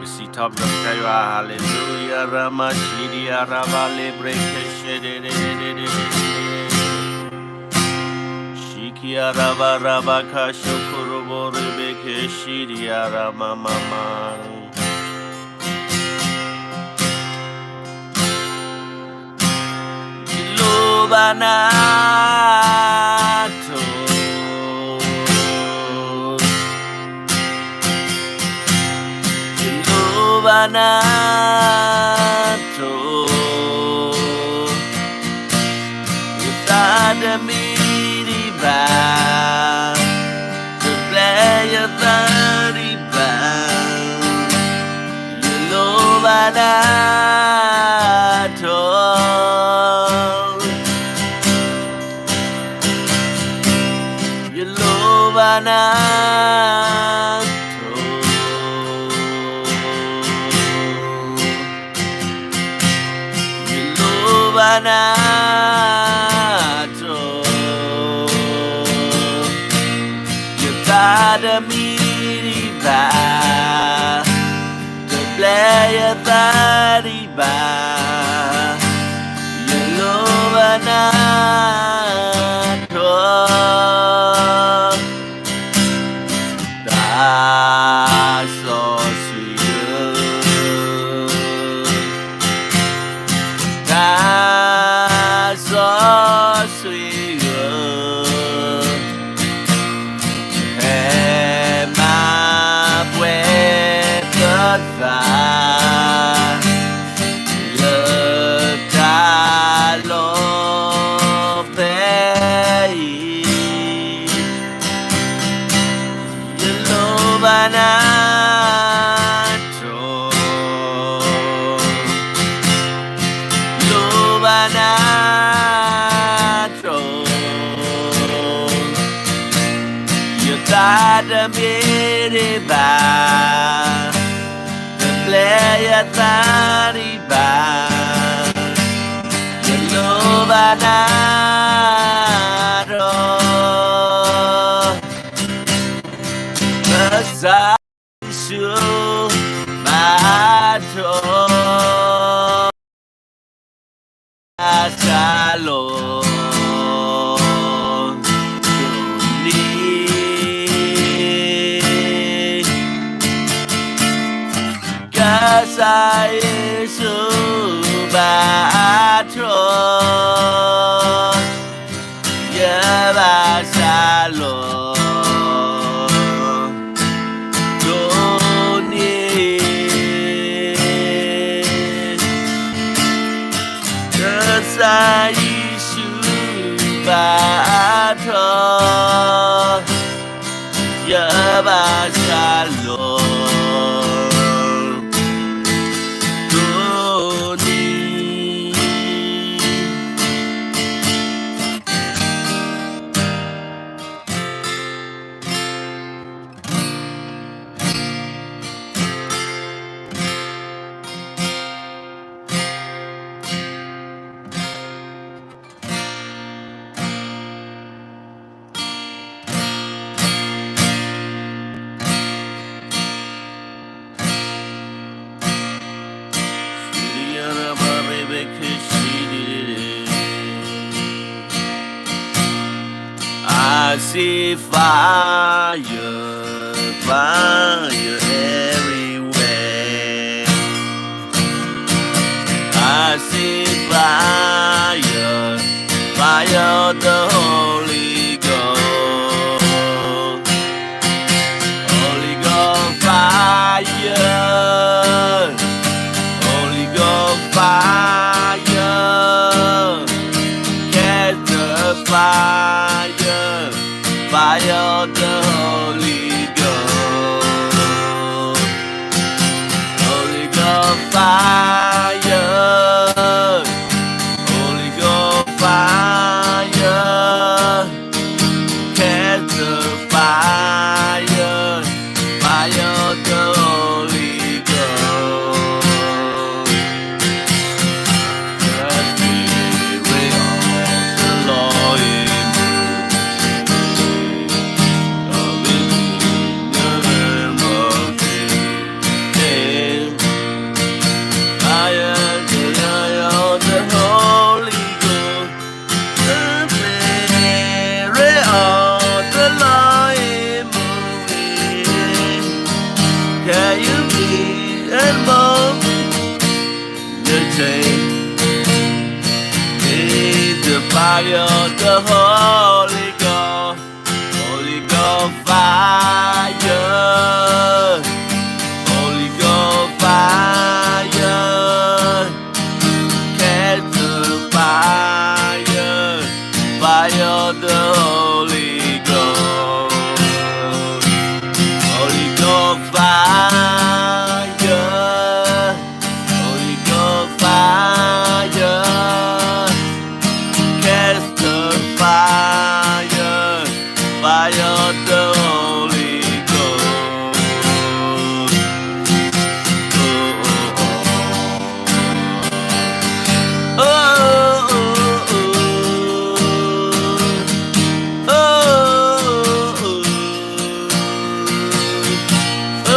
See top of hallelujah, Ramashidi, Arabale, break Shiki Araba Rabaka Shokurobo, Rebeke, Shidi, Arama Mama. Ilubanato Ilubanato Utada miriba The playa thariba Ilubanato Ilubanato Ilubanato You gotta miriba The playa thariba Ilubanato That's so sweet. That's so sweet. Hey, my puerta. Look at love, Ilubanato Ilubanato You gotta miriba The playa thariba Ilubanato Saishu Mato Salon Ni Kasaisu Mato Yaba Salon Saishu Bato Yaba Shalom Doni I see fire, fire everywhere. I see fire, fire of the Holy Ghost. Holy Ghost fire, Holy Ghost fire, catch the fire, fire of the Holy Ghost. Holy Ghost fire, and more. The chain is the fire of the Holy Ghost. Holy Ghost fire. Holy Ghost fire. Catch the fire. Fire of the Holy Ghost. Holy Ghost fire. Holy Ghost fire. Catch the fire. Fire of the Holy Ghost. Oh, oh, oh, oh,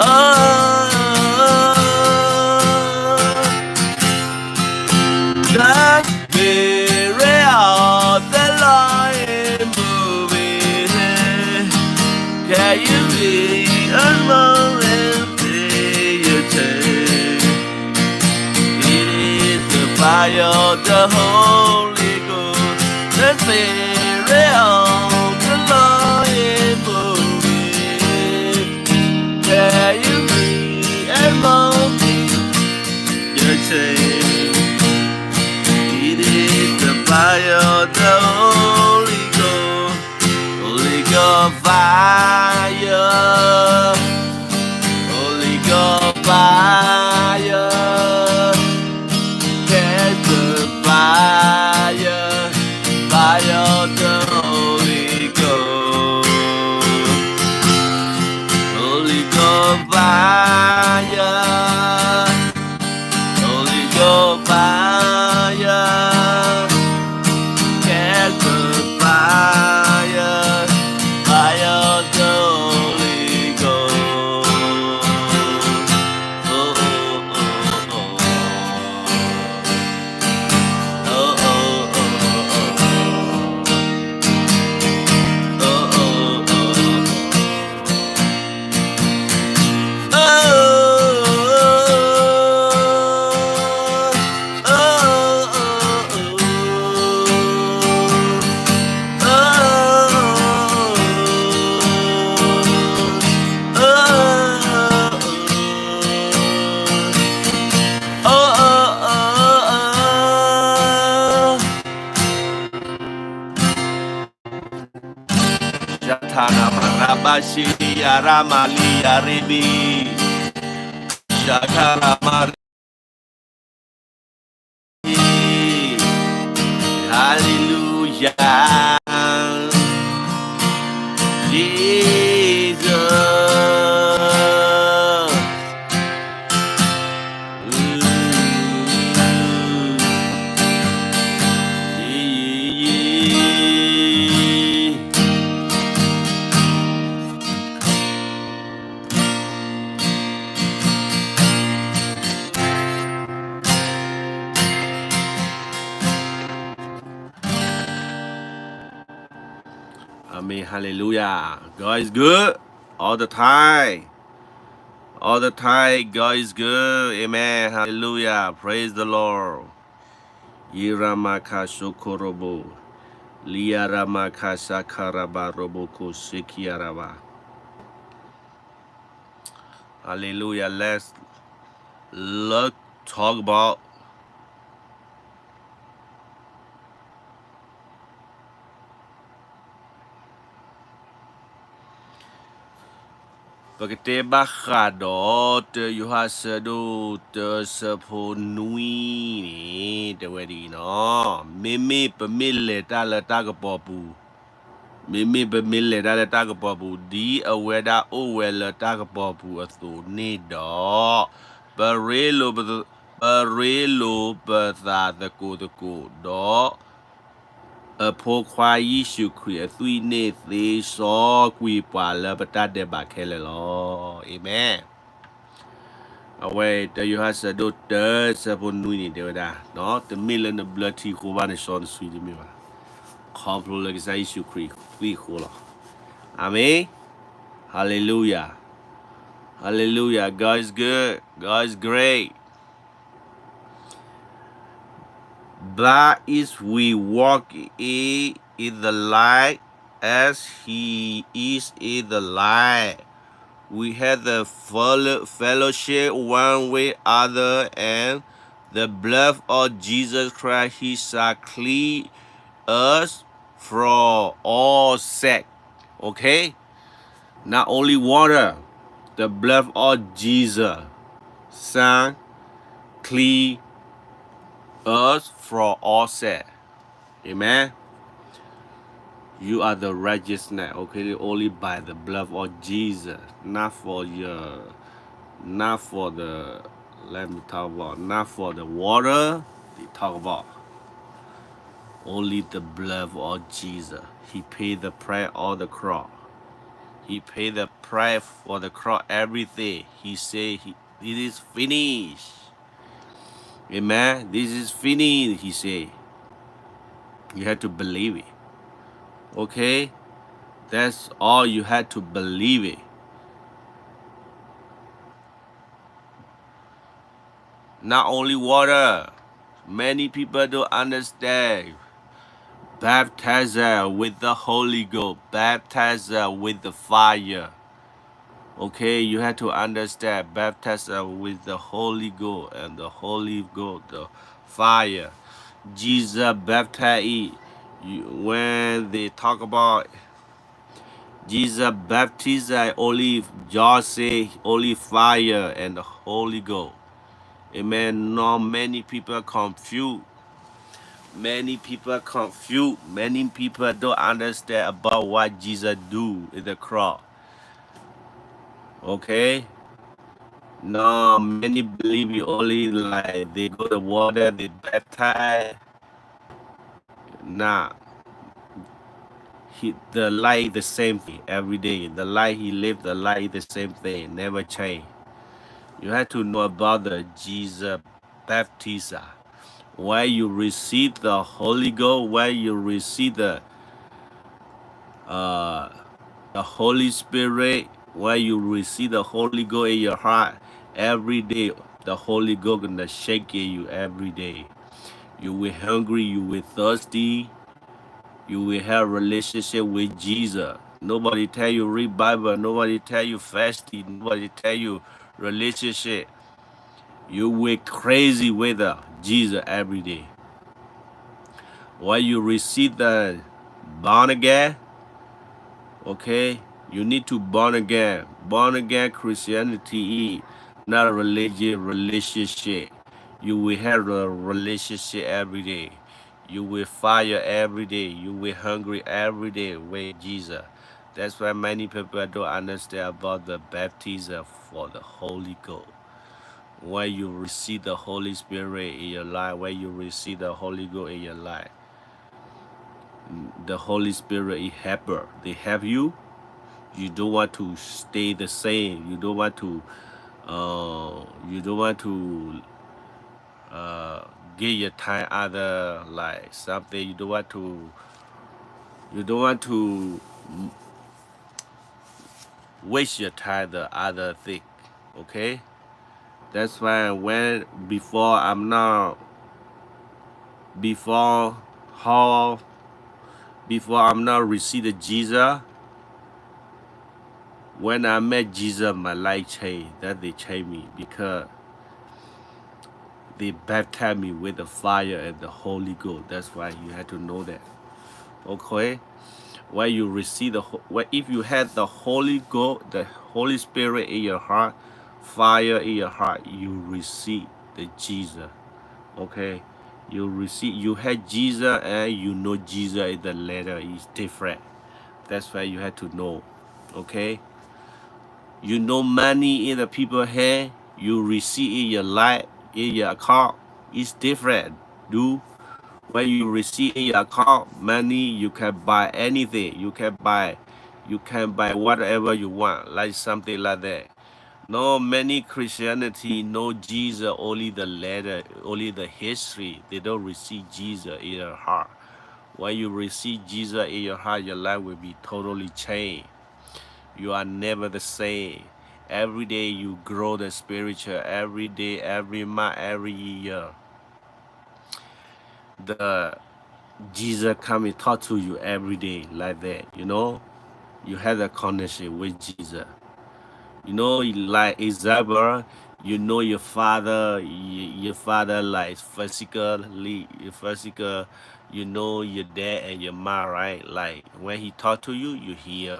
oh, the spirit of the Lord is moving. Can you be among and see your change? It is the fire of the Holy Ghost. The spirit of the Lord is moving. Can you be among your change? It is the fire of the Holy Ghost. Holy Ghost fire. Holy Ghost fire. Catch the fire. Fire of the Holy Ghost. Holy Ghost fire. Holy Ghost fire. Catch the fire. Fire of the Holy Ghost. Oh, oh, oh, oh. Oh, oh, oh, oh. Oh, oh, oh, oh. Jatana Marabashi Aramali Aribi Shakara Mari. Hallelujah. Jesus. Amen. Hallelujah. God is good all the time. All the time, God is good. Amen. Hallelujah. Praise the Lord. Yiramaka shokorobo. Liaramaka sakaraba roboko shikiaraba. Hallelujah. Let's talk about Pagkate bakado te yuhasado te seponui ni te wedi no mimi pemile tala tagapopu mimi pemile tala tagapopu di aweda owela tagapopu aso ni do barelo betha the ko do a po kwa yi shu kri a thui ne the so kwi pa la bata de ba kele lo. Amen. Away, there you have said, there's a bonuni de da. No, the million of blood tea who van is on sweet me. Complete like I issue creek, we cool. Amen. Hallelujah. Hallelujah. God is good. God is great. That is we walk in the light as he is in the light. We have the fellowship one with other, and the blood of Jesus Christ, he shall clean us from all sin. Okay? Not only water, the blood of Jesus shall clean us from all sin. Amen. You are the righteousness, okay, only by the blood of Jesus, not for your, not for the, let me talk about, not for the water, they talk about, only the blood of Jesus. He paid the price of the cross. He paid the price for the cross, everything. He said, this is finished. Amen. This is finished, he said. You have to believe it. Okay? That's all you had to believe it. Not only water. Many people don't understand. Baptizer with the Holy Ghost. Baptizer with the fire. Okay, you have to understand. Baptizer with the Holy Ghost and the Holy Ghost, the fire. Jesus baptized. When they talk about Jesus baptized, only John say only fire and the Holy Ghost. Amen. Not many people confused. Many people confused. Many people don't understand about what Jesus do in the cross. Okay. No, many believe you only like they go to water, they baptize. Nah. The light the same thing every day. The light he lived, the light the same thing, never change. You have to know about the Jesus baptism, where you receive the Holy Ghost, where you receive the Holy Spirit, where you receive the Holy Ghost in your heart every day. The Holy Ghost gonna shake you every day. You will hungry, you will thirsty, you will have relationship with Jesus. Nobody tell you read Bible, nobody tell you fasting, nobody tell you relationship. You will crazy with Jesus every day. While you receive the born again, okay, you need to born again. Born again Christianity, not a religion, relationship. You will have a relationship every day. You will fire every day. You will hungry every day with Jesus. That's why many people don't understand about the baptism for the Holy Ghost. Where you receive the Holy Spirit in your life, where you receive the Holy Ghost in your life. The Holy Spirit is helper. They help you. You don't want to stay the same. You don't want to give your time other like something. You don't want to waste your time the other thing. Okay? That's why before I'm not receiving Jesus, when I met Jesus, my life changed. That they changed me because they baptized me with the fire and the Holy Ghost. That's why you had to know that. Okay? When you receive if you had the Holy Ghost, the Holy Spirit in your heart, fire in your heart, you receive the Jesus. Okay? You had Jesus and you know Jesus in the letter is different. That's why you had to know. Okay? You know money in the people's hand, you receive in your life, in your account, it's different. When you receive in your account money, you can buy anything. You can buy whatever you want, like something like that. No, many Christianity know Jesus only the letter, only the history. They don't receive Jesus in their heart. When you receive Jesus in your heart, your life will be totally changed. You are never the same. Every day you grow the spiritual. Every day, every month, every year. The Jesus come and talk to you every day like that. You know, you have a connection with Jesus. You know, like example, you know your father, your father like physically, physical. You know your dad and your mom, right? Like when he talk to you, you hear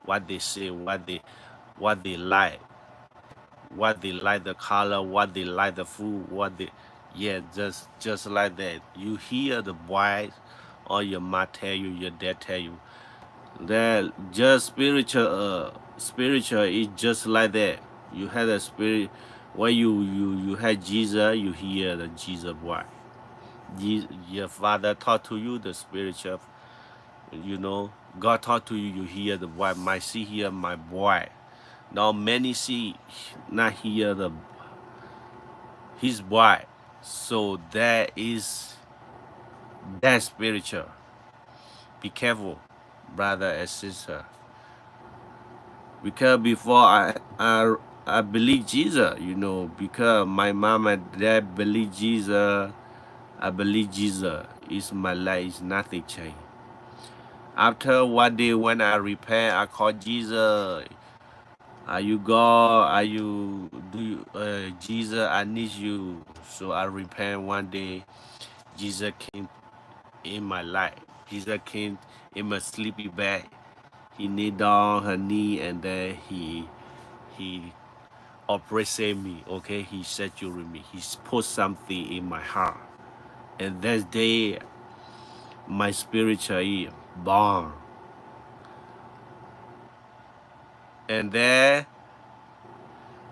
what they say, what they like, the color, what they like, the food, what they, yeah, just like that. You hear the voice, or your mom tell you, your dad tell you. That just spiritual is just like that. You had a spirit when you had Jesus, you hear the Jesus voice. Your father taught to you the spiritual, you know. God taught to you, you hear the voice. My see hear my voice. Now many see not hear the his voice. So that spiritual. Be careful, brother and sister. Because before I believe Jesus, you know, because my mom and dad believe Jesus, I believe Jesus is my life, is nothing changed. After one day when I repent, I call Jesus. Are you God? Are you do you, Jesus? I need you. So I repent one day. Jesus came in my life. Jesus came in my sleepy bed. He knee down her knee and then he oppressing me, okay? He saturated me. He put something in my heart. And that day, my spiritual ear born. And there,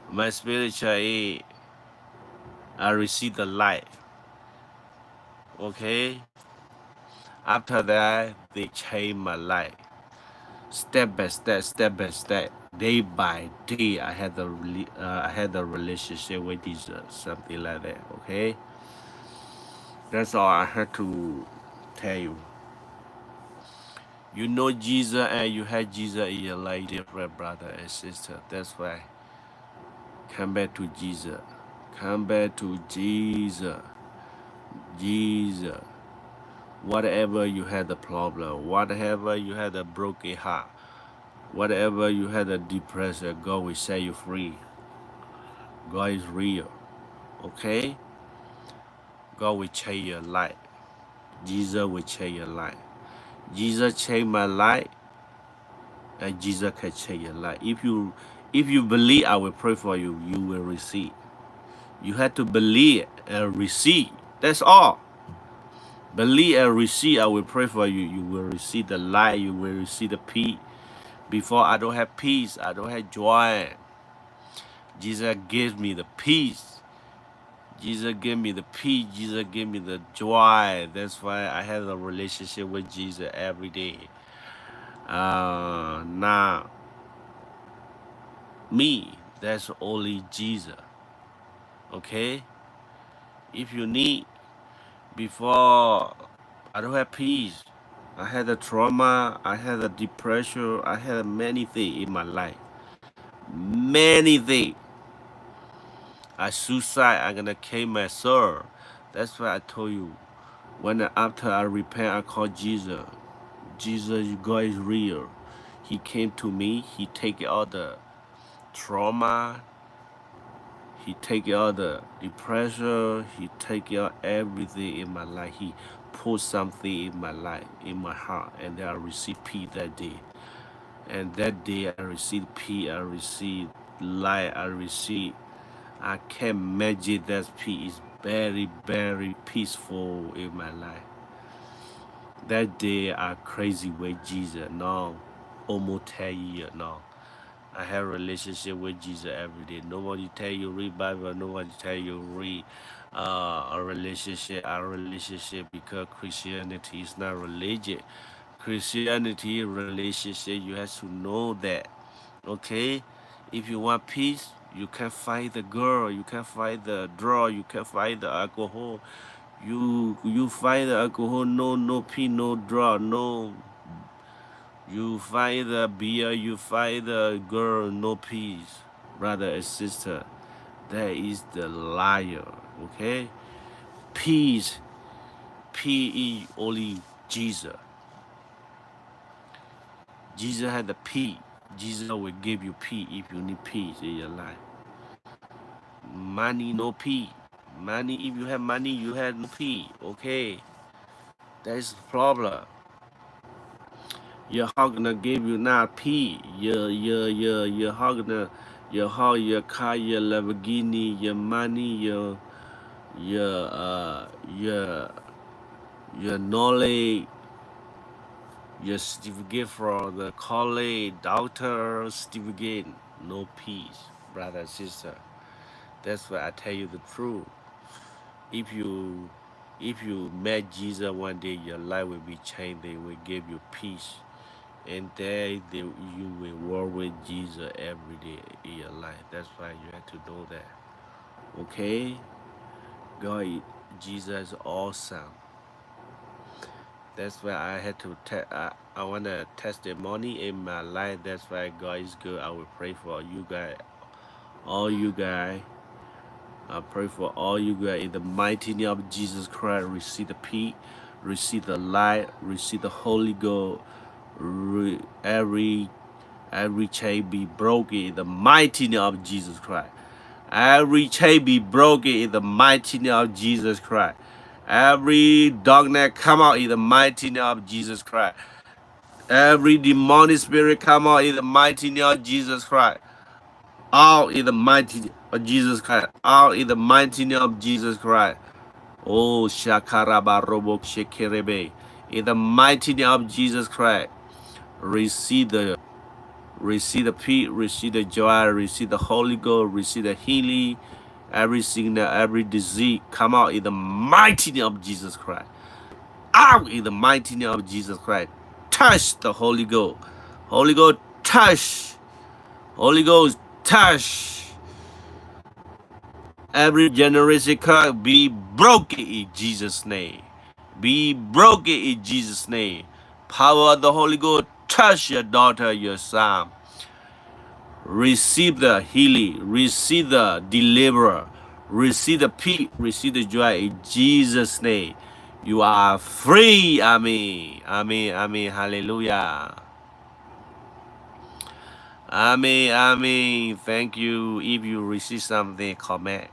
my spiritual ear, I received the light, okay? After that, they changed my life. Step by step, step by step, day by day, I had a relationship with Jesus, something like that, okay? That's all I had to tell you. You know Jesus and you had Jesus in your life, different brother and sister. That's why come back to Jesus. Come back to Jesus. Jesus. Whatever you had a problem, whatever you had a broken heart, whatever you had a depression, God will set you free. God is real. Okay? God will change your life. Jesus will change your life. Jesus changed my life. And Jesus can change your life. If you believe, I will pray for you, you will receive. You have to believe and receive. That's all. Believe and receive, I will pray for you. You will receive the light, you will receive the peace. Before I don't have peace, I don't have joy. Jesus gives me the peace. Jesus gave me the peace. Jesus gave me the joy. That's why I have a relationship with Jesus every day. Now me, that's only Jesus. Okay? If you need, before I don't have peace, I had a trauma, I had a depression, I had many things in my life. Many things. I suicide, I'm gonna kill myself. That's why I told you. After I repent, I call Jesus. Jesus, God is real. He came to me, he take all the trauma, he take out the depression. He take out everything in my life. He put something in my life, in my heart, and then I received peace that day. And that day I received peace. I received light. I can't imagine that peace is very, very peaceful in my life. That day I crazy with Jesus now, almost 10 years now. I have a relationship with Jesus every day. Nobody tell you read Bible. Nobody tell you read a relationship. Our relationship, because Christianity is not religion. Christianity relationship. You have to know that. Okay, if you want peace, you can fight the girl. You can fight the draw. You can fight the alcohol. You fight the alcohol. No peace, no draw, no. You fight the beer, you fight the girl, no peace. Brother and sister, that is the liar, okay? Peace, P-E, only Jesus. Jesus had the peace. Jesus will give you peace if you need peace in your life. Money, no peace. Money, if you have money, you have no peace, okay? That is the problem. Your heart gonna give you not peace. Your heart gonna, your heart, your car, your Lamborghini, your money, your your knowledge, your certificate from the college, doctor certificate, no peace, brother and sister. That's why I tell you the truth. If you met Jesus one day, your life will be changed. They will give you peace. And you will work with Jesus every day in your life. That's why you have to know that. Okay? God, Jesus is awesome. That's why I had to I want a testimony in my life. That's why God is good. I will pray for you guys, all you guys. I pray for all you guys in the mighty name of Jesus Christ. Receive the peace, receive the light, receive the Holy Ghost. Every chain be broken in the mighty name of Jesus Christ. Every chain be broken in the mighty name of Jesus Christ. Every darkness come out in the mighty name of Jesus Christ. Every demonic spirit come out in the mighty name of Jesus Christ. Out in the mighty name of Jesus Christ. Out in the mighty name of Jesus Christ. Oh, Shakaraba Robo Shekerebe. In the mighty name of Jesus Christ. Receive the peace, receive the joy, receive the Holy Ghost, receive the healing, every sickness, every disease come out in the mighty name of Jesus Christ. Out in the mighty name of Jesus Christ. Touch the Holy Ghost. Holy Ghost, touch. Holy Ghost, touch. Every generation curse be broken in Jesus' name. Be broken in Jesus' name. Power of the Holy Ghost, touch your daughter, your son. Receive the healing, receive the deliverer, receive the peace, receive the joy in Jesus' name. You are free. Amen. Amen. Amen. Hallelujah. Amen. Amen. Thank you. If you receive something, comment.